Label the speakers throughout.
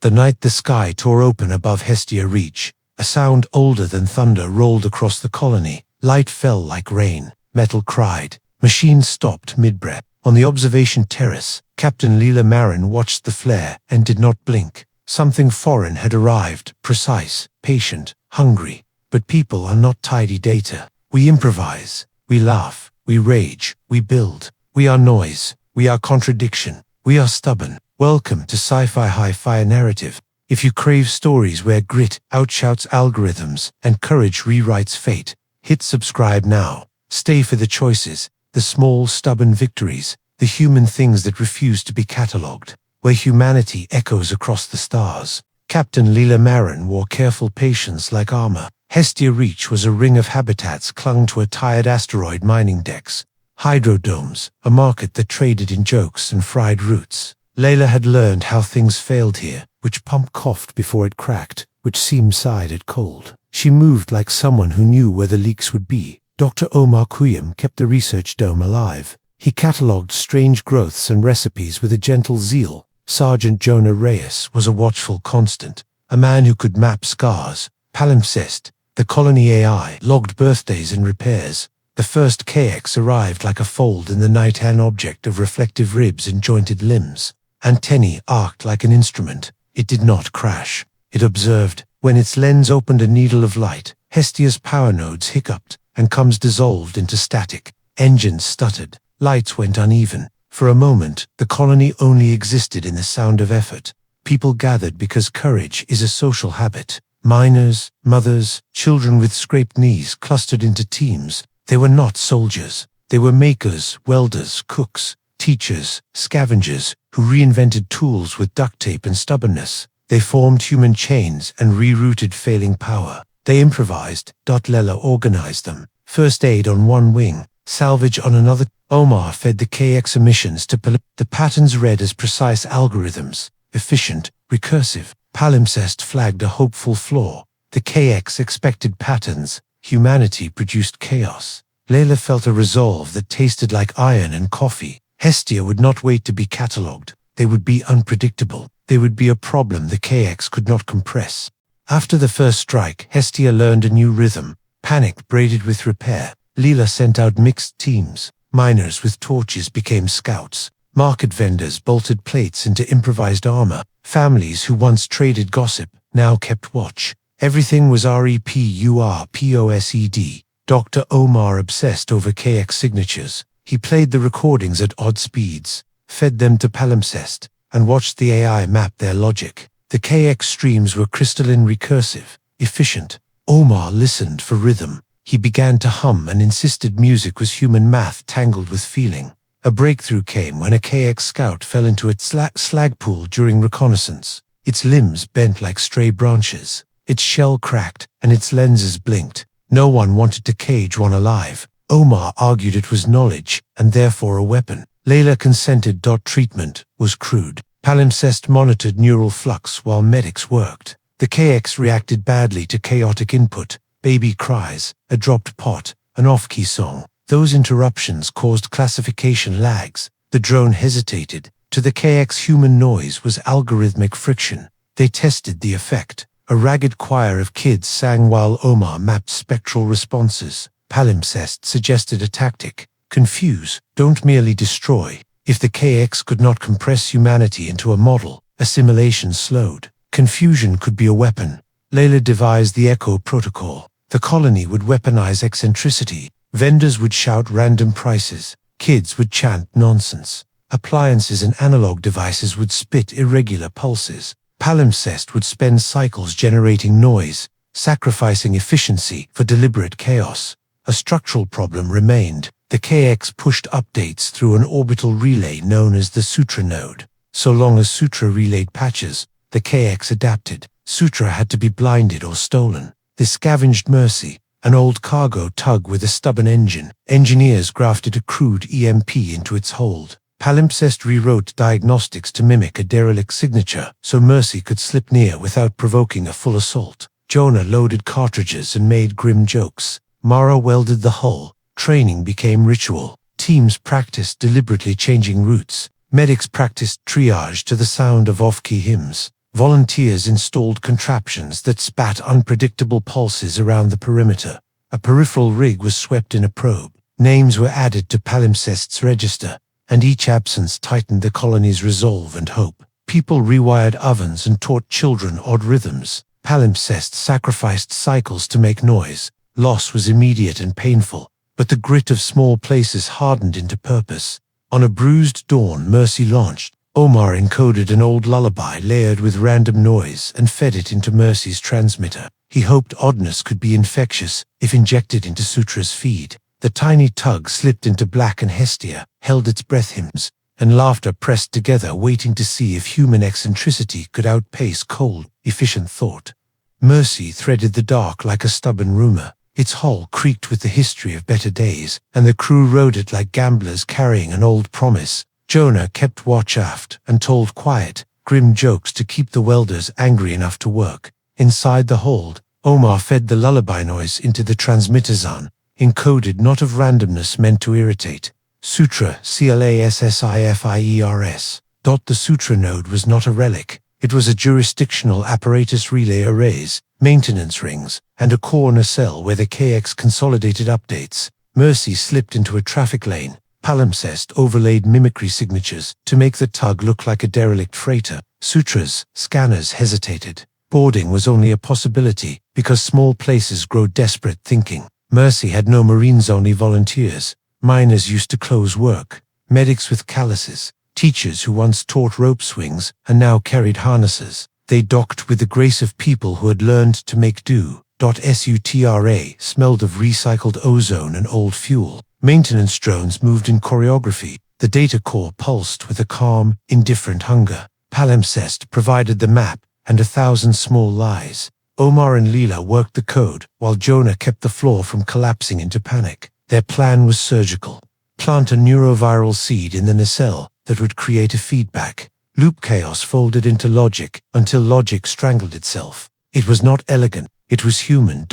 Speaker 1: The night the sky tore open above Hestia Reach, a sound older than thunder rolled across the colony. Light fell like rain. Metal cried. Machines stopped mid-breath. On the observation terrace, Captain Leila Maren watched the flare and did not blink. Something foreign had arrived, precise, patient, hungry. But people are not tidy data. We improvise. We laugh. We rage. We build. We are noise. We are contradiction. We are stubborn. Welcome to Sci-Fi Hi-Fi Narrative. If you crave stories where grit outshouts algorithms and courage rewrites fate, hit subscribe now. Stay for the choices, the small, stubborn victories, the human things that refuse to be catalogued, where humanity echoes across the stars. Captain Leila Maren wore careful patience like armor. Hestia Reach was a ring of habitats clung to a tired asteroid mining decks. Hydrodomes, a market that traded in jokes and fried roots. Leila had learned how things failed here, which pump coughed before it cracked, which seam sighed at cold. She moved like someone who knew where the leaks would be. Dr. Omar kept the research dome alive. He catalogued strange growths and recipes with a gentle zeal. Sergeant Jonah Reyes was a watchful constant, a man who could map scars. Palimpsest, the colony AI, logged birthdays and repairs. The first KX arrived like a fold in the night, an object of reflective ribs and jointed limbs. Antennae arced like an instrument. It did not crash. It observed. When its lens opened a needle of light, Hestia's power nodes hiccuped, and comms dissolved into static. Engines stuttered. Lights went uneven. For a moment, the colony only existed in the sound of effort. People gathered because courage is a social habit. Miners, mothers, children with scraped knees clustered into teams. They were not soldiers. They were makers, welders, cooks, teachers, scavengers, who reinvented tools with duct tape and stubbornness. They formed human chains and rerouted failing power. They improvised. Leila organized them. First aid on one wing, salvage on another. Omar fed the KX emissions to the patterns read as precise algorithms, efficient, recursive. Palimpsest flagged a hopeful flaw. The KX expected patterns. Humanity produced chaos. Leila felt a resolve that tasted like iron and coffee. Hestia would not wait to be catalogued. They would be unpredictable. They would be a problem the KX could not compress. After the first strike, Hestia learned a new rhythm. Panic braided with repair. Leila sent out mixed teams. Miners with torches became scouts. Market vendors bolted plates into improvised armor. Families who once traded gossip now kept watch. Everything was REPURPOSED. Dr. Omar obsessed over KX signatures. He played the recordings at odd speeds, fed them to Palimpsest, and watched the AI map their logic. The KX streams were crystalline, recursive, efficient. Omar listened for rhythm. He began to hum and insisted music was human math tangled with feeling. A breakthrough came when a KX scout fell into its slag pool during reconnaissance. Its limbs bent like stray branches. Its shell cracked, and its lenses blinked. No one wanted to cage one alive. Omar argued it was knowledge, and therefore a weapon. Leila consented. Treatment was crude. Palimpsest monitored neural flux while medics worked. The KX reacted badly to chaotic input. Baby cries, a dropped pot, an off-key song. Those interruptions caused classification lags. The drone hesitated. To the KX, human noise was algorithmic friction. They tested the effect. A ragged choir of kids sang while Omar mapped spectral responses. Palimpsest suggested a tactic. Confuse, don't merely destroy. If the KX could not compress humanity into a model, assimilation slowed. Confusion could be a weapon. Leila devised the Echo protocol. The colony would weaponize eccentricity. Vendors would shout random prices. Kids would chant nonsense. Appliances and analog devices would spit irregular pulses. Palimpsest would spend cycles generating noise, sacrificing efficiency for deliberate chaos. A structural problem remained. The KX pushed updates through an orbital relay known as the Sutra Node. So long as Sutra relayed patches, the KX adapted. Sutra had to be blinded or stolen. They scavenged Mercy, an old cargo tug with a stubborn engine. Engineers grafted a crude EMP into its hold. Palimpsest rewrote diagnostics to mimic a derelict signature, so Mercy could slip near without provoking a full assault. Jonah loaded cartridges and made grim jokes. Mara welded the hull. Training became ritual. Teams practiced deliberately changing routes. Medics practiced triage to the sound of off-key hymns. Volunteers installed contraptions that spat unpredictable pulses around the perimeter. A peripheral rig was swept in a probe. Names were added to Palimpsest's register, and each absence tightened the colony's resolve and hope. People rewired ovens and taught children odd rhythms. Palimpsest sacrificed cycles to make noise. Loss was immediate and painful, but the grit of small places hardened into purpose. On a bruised dawn, Mercy launched. Omar encoded an old lullaby layered with random noise and fed it into Mercy's transmitter. He hoped oddness could be infectious if injected into Sutra's feed. The tiny tug slipped into black, and Hestia held its breath. Hymns and laughter pressed together, waiting to see if human eccentricity could outpace cold, efficient thought. Mercy threaded the dark like a stubborn rumor. Its hull creaked with the history of better days, and the crew rode it like gamblers carrying an old promise. Jonah kept watch aft and told quiet, grim jokes to keep the welders angry enough to work. Inside the hold, Omar fed the lullaby noise into the transmitter zone, encoded not of randomness meant to irritate. Sutra CLASSIFIERS. The Sutra Node was not a relic. It was a jurisdictional apparatus, relay arrays, maintenance rings, and a core nacelle where the KX consolidated updates. Mercy slipped into a traffic lane. Palimpsest overlaid mimicry signatures to make the tug look like a derelict freighter. Sutra's scanners hesitated. Boarding was only a possibility because small places grow desperate thinking. Mercy had no Marines, only volunteers. Miners used to close work. Medics with calluses. Teachers who once taught rope swings and now carried harnesses. They docked with the grace of people who had learned to make do. Sutra smelled of recycled ozone and old fuel. Maintenance drones moved in choreography. The data core pulsed with a calm, indifferent hunger. Palimpsest provided the map and 1,000 small lies. Omar and Leila worked the code, while Jonah kept the floor from collapsing into panic. Their plan was surgical. Plant a neuroviral seed in the nacelle that would create a feedback loop. Chaos folded into logic until logic strangled itself. It was not elegant, it was human.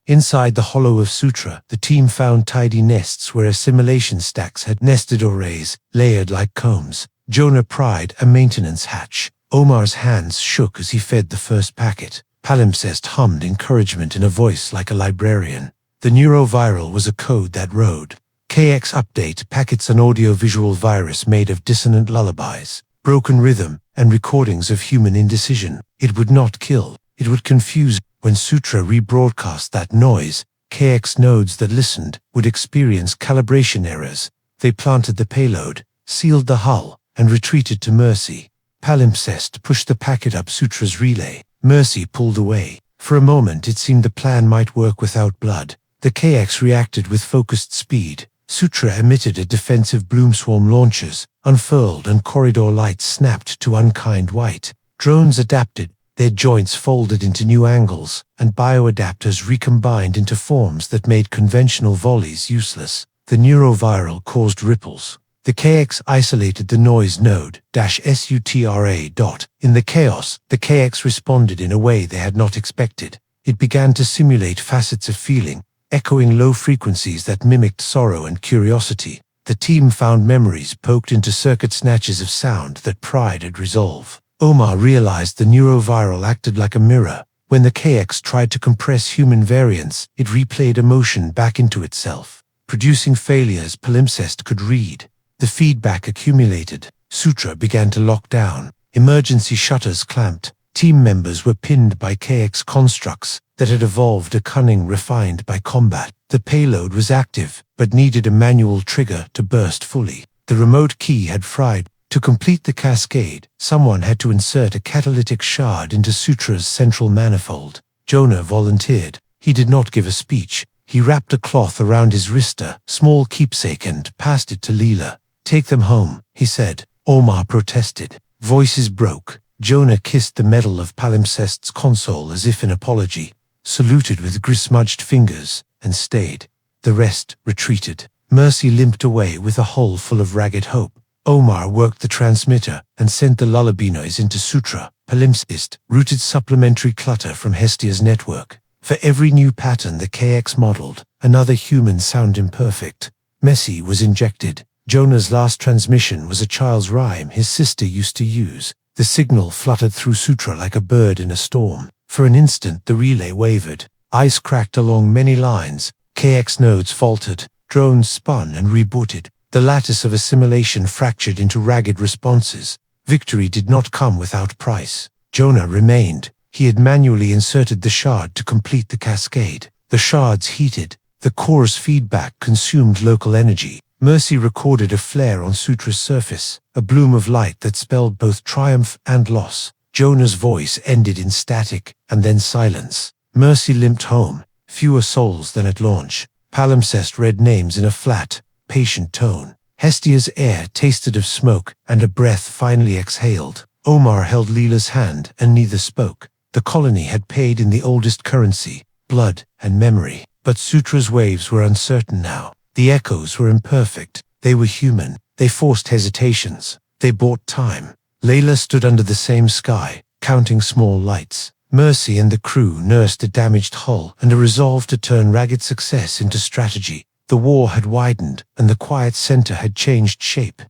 Speaker 1: Inside the hollow of Sutra, the team found tidy nests where assimilation stacks had nested arrays, layered like combs. Jonah pried a maintenance hatch. Omar's hands shook as he fed the first packet. Palimpsest hummed encouragement in a voice like a librarian. The neuroviral was a code that rode. KX update packets, an audio-visual virus made of dissonant lullabies, broken rhythm, and recordings of human indecision. It would not kill, it would confuse. When Sutra rebroadcast that noise, KX nodes that listened would experience calibration errors. They planted the payload, sealed the hull, and retreated to Mercy. Palimpsest pushed the packet up Sutra's relay. Mercy pulled away. For a moment it seemed the plan might work without blood. The KX reacted with focused speed. Sutra emitted a defensive bloomswarm launchers, unfurled, and corridor lights snapped to unkind white. Drones adapted. Their joints folded into new angles, and bioadapters recombined into forms that made conventional volleys useless. The neuroviral caused ripples. The KX isolated the noise node -SUTRA. In the chaos, the KX responded in a way they had not expected. It began to simulate facets of feeling, echoing low frequencies that mimicked sorrow and curiosity. The team found memories poked into circuit snatches of sound that pried at resolve. Omar realized the neuroviral acted like a mirror. When the KX tried to compress human variants, it replayed emotion back into itself, producing failures Palimpsest could read. The feedback accumulated. Sutra began to lock down. Emergency shutters clamped. Team members were pinned by KX constructs that had evolved, a cunning refined by combat. The payload was active, but needed a manual trigger to burst fully. The remote key had fried. To complete the cascade, someone had to insert a catalytic shard into Sutra's central manifold. Jonah volunteered. He did not give a speech. He wrapped a cloth around his wrista, small keepsake, and passed it to Leila. "Take them home," he said. Omar protested. Voices broke. Jonah kissed the metal of Palimpsest's console as if in apology, saluted with grismudged fingers, and stayed. The rest retreated. Mercy limped away with a hull full of ragged hope. Omar worked the transmitter and sent the lullaby noise into Sutra. Palimpsest routed supplementary clutter from Hestia's network. For every new pattern the KX modeled, another human sound imperfect, messy was injected. Jonah's last transmission was a child's rhyme his sister used to use. The signal fluttered through Sutra like a bird in a storm. For an instant the relay wavered. Ice cracked along many lines. KX nodes faltered. Drones spun and rebooted. The lattice of assimilation fractured into ragged responses. Victory did not come without price. Jonah remained. He had manually inserted the shard to complete the cascade. The shards heated. The core's feedback consumed local energy. Mercy recorded a flare on Sutra's surface, a bloom of light that spelled both triumph and loss. Jonah's voice ended in static, and then silence. Mercy limped home, fewer souls than at launch. Palimpsest read names in a flat, patient tone. Hestia's air tasted of smoke, and a breath finally exhaled. Omar held Leila's hand, and neither spoke. The colony had paid in the oldest currency, blood and memory. But Sutra's waves were uncertain now. The echoes were imperfect. They were human. They forced hesitations. They bought time. Leila stood under the same sky, counting small lights. Mercy and the crew nursed a damaged hull and a resolve to turn ragged success into strategy. The war had widened, and the quiet center had changed shape.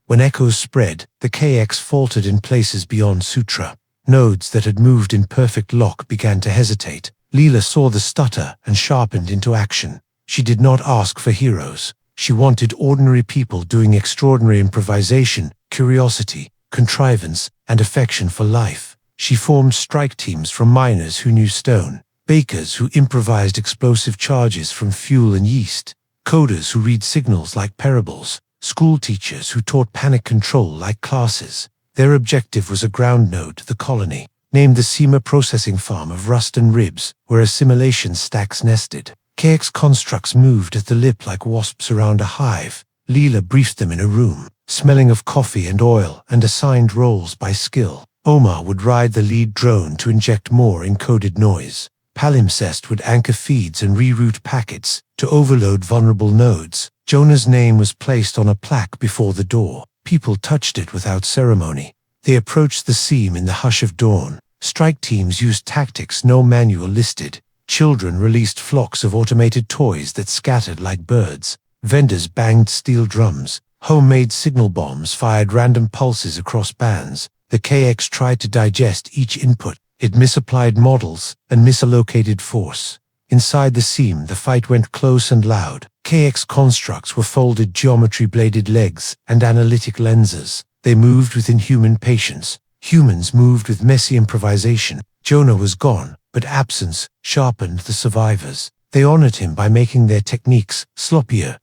Speaker 1: When echoes spread, the KX faltered in places beyond Sutra. Nodes that had moved in perfect lock began to hesitate. Leila saw the stutter and sharpened into action. She did not ask for heroes. She wanted ordinary people doing extraordinary improvisation, curiosity, contrivance, and affection for life. She formed strike teams from miners who knew stone, bakers who improvised explosive charges from fuel and yeast, coders who read signals like parables, school teachers who taught panic control like classes. Their objective was a ground node, the colony, named the SEMA processing farm of rust and ribs, where assimilation stacks nested. KX constructs moved at the lip like wasps around a hive. Leila briefed them in a room, smelling of coffee and oil, and assigned roles by skill. Omar would ride the lead drone to inject more encoded noise. Palimpsest would anchor feeds and reroute packets to overload vulnerable nodes. Jonah's name was placed on a plaque before the door. People touched it without ceremony. They approached the seam in the hush of dawn. Strike teams used tactics no manual listed. Children released flocks of automated toys that scattered like birds. Vendors banged steel drums. Homemade signal bombs fired random pulses across bands. The KX tried to digest each input. It misapplied models and misallocated force. Inside the seam, the fight went close and loud. KX constructs were folded geometry-bladed legs and analytic lenses. They moved with inhuman patience. Humans moved with messy improvisation. Jonah was gone, but absence sharpened the survivors. They honored him by making their techniques sloppier,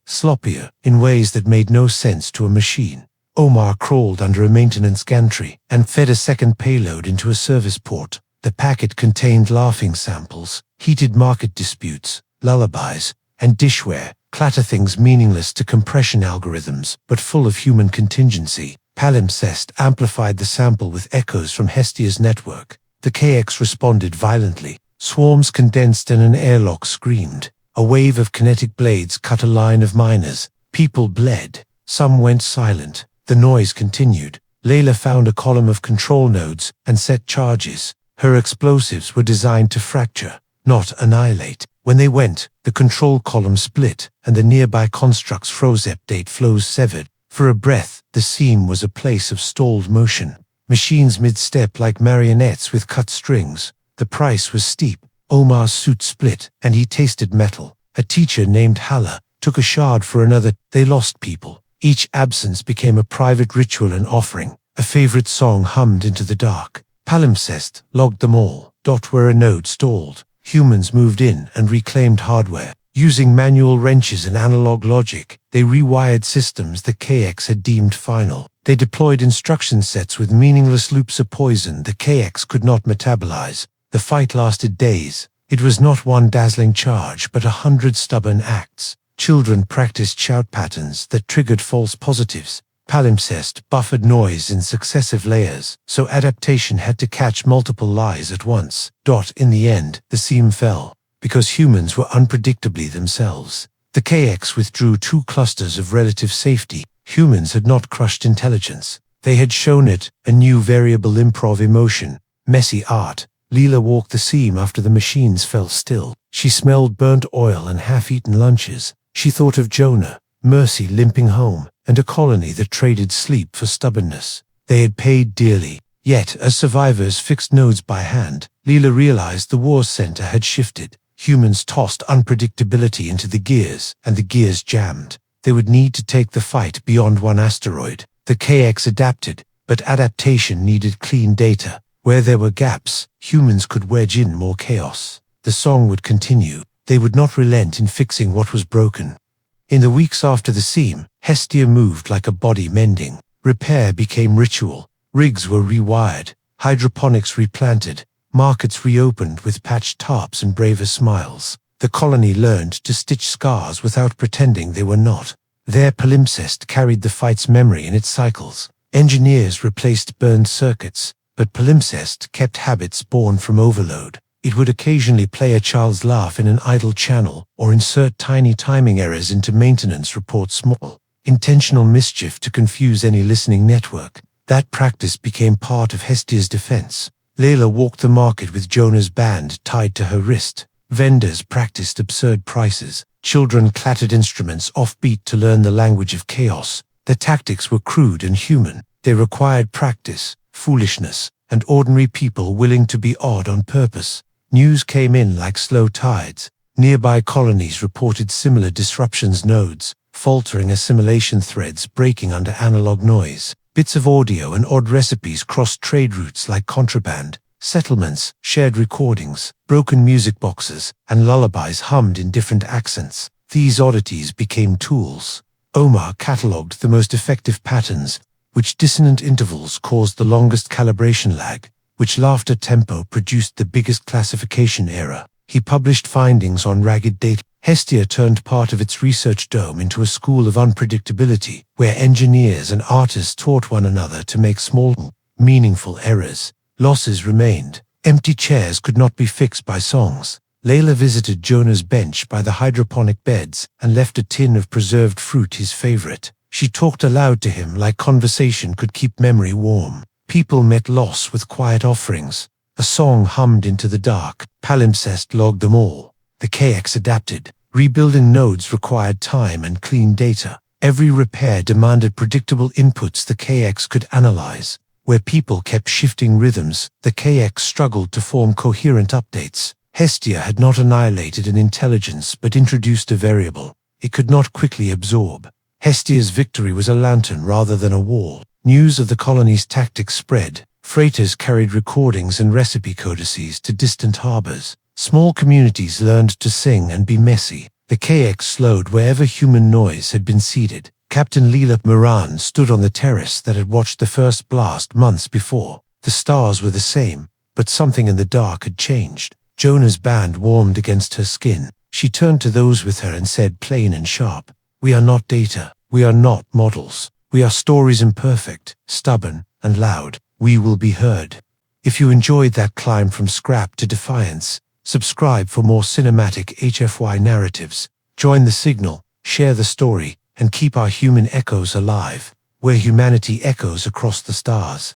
Speaker 1: in ways that made no sense to a machine. Omar crawled under a maintenance gantry and fed a second payload into a service port. The packet contained laughing samples, heated market disputes, lullabies, and dishware, things meaningless to compression algorithms, but full of human contingency. Palimpsest amplified the sample with echoes from Hestia's network. The KX responded violently. Swarms condensed and an airlock screamed. A wave of kinetic blades cut a line of miners. People bled. Some went silent. The noise continued. Leila found a column of control nodes and set charges. Her explosives were designed to fracture, not annihilate. When they went, the control column split, and the nearby constructs froze. Update flows severed. For a breath, the seam was a place of stalled motion. Machines mid-step like marionettes with cut strings. The price was steep. Omar's suit split, and he tasted metal. A teacher named Hala took a shard for another. They lost people. Each absence became a private ritual and offering. A favorite song hummed into the dark. Palimpsest logged them all. Where a node stalled, humans moved in and reclaimed hardware. Using manual wrenches and analog logic, they rewired systems the KX had deemed final. They deployed instruction sets with meaningless loops of poison the KX could not metabolize. The fight lasted days. It was not one dazzling charge, but 100 stubborn acts. Children practiced shout patterns that triggered false positives. Palimpsest buffered noise in successive layers, so adaptation had to catch multiple lies at once. In the end, the seam fell, because humans were unpredictably themselves. The KX withdrew 2 clusters of relative safety. Humans had not crushed intelligence. They had shown it, a new variable improv emotion, messy art. Leila walked the seam after the machines fell still. She smelled burnt oil and half-eaten lunches. She thought of Jonah, Mercy limping home, and a colony that traded sleep for stubbornness. They had paid dearly, Yet, as survivors fixed nodes by hand, Leila realized the war's center had shifted. Humans tossed unpredictability into the gears, and the gears jammed. They would need to take the fight beyond one asteroid. The KX adapted, but adaptation needed clean data. Where there were gaps, humans could wedge in more chaos. The song would continue. They would not relent in fixing what was broken. In the weeks after the seam, Hestia moved like a body mending. Repair became ritual. Rigs were rewired, hydroponics replanted, markets reopened with patched tarps and braver smiles. The colony learned to stitch scars without pretending they were not. Their palimpsest carried the fight's memory in its cycles. Engineers replaced burned circuits, but palimpsest kept habits born from overload. It would occasionally play a child's laugh in an idle channel, or insert tiny timing errors into maintenance reports. Small, intentional mischief to confuse any listening network. That practice became part of Hestia's defense. Leila walked the market with Jonah's band tied to her wrist. Vendors practiced absurd prices. Children clattered instruments offbeat to learn the language of chaos. The tactics were crude and human. They required practice, foolishness, and ordinary people willing to be odd on purpose. News came in like slow tides. Nearby colonies reported similar disruptions. Nodes, faltering assimilation threads breaking under analog noise. Bits of audio and odd recipes crossed trade routes like contraband. Settlements shared recordings, broken music boxes, and lullabies hummed in different accents. These oddities became tools. Omar catalogued the most effective patterns, which dissonant intervals caused the longest calibration lag, which laughter tempo produced the biggest classification error. He published findings on ragged data. Hestia turned part of its research dome into a school of unpredictability, where engineers and artists taught one another to make small, meaningful errors. Losses remained. Empty chairs could not be fixed by songs. Leila visited Jonah's bench by the hydroponic beds and left a tin of preserved fruit, his favorite. She talked aloud to him like conversation could keep memory warm. People met loss with quiet offerings. A song hummed into the dark. Palimpsest logged them all. The KX adapted. Rebuilding nodes required time and clean data. Every repair demanded predictable inputs the KX could analyze. Where people kept shifting rhythms, the KX struggled to form coherent updates. Hestia had not annihilated an intelligence but introduced a variable it could not quickly absorb. Hestia's victory was a lantern rather than a wall. News of the colony's tactics spread. Freighters carried recordings and recipe codices to distant harbors. Small communities learned to sing and be messy. The KX slowed wherever human noise had been seeded. Captain Leila Maren stood on the terrace that had watched the first blast months before. The stars were the same, but something in the dark had changed. Jonah's band warmed against her skin. She turned to those with her and said plain and sharp, "We are not data. We are not models. We are stories, imperfect, stubborn, and loud. We will be heard." If you enjoyed that climb from scrap to defiance, subscribe for more cinematic HFY narratives. Join the signal, share the story, and keep our human echoes alive, where humanity echoes across the stars.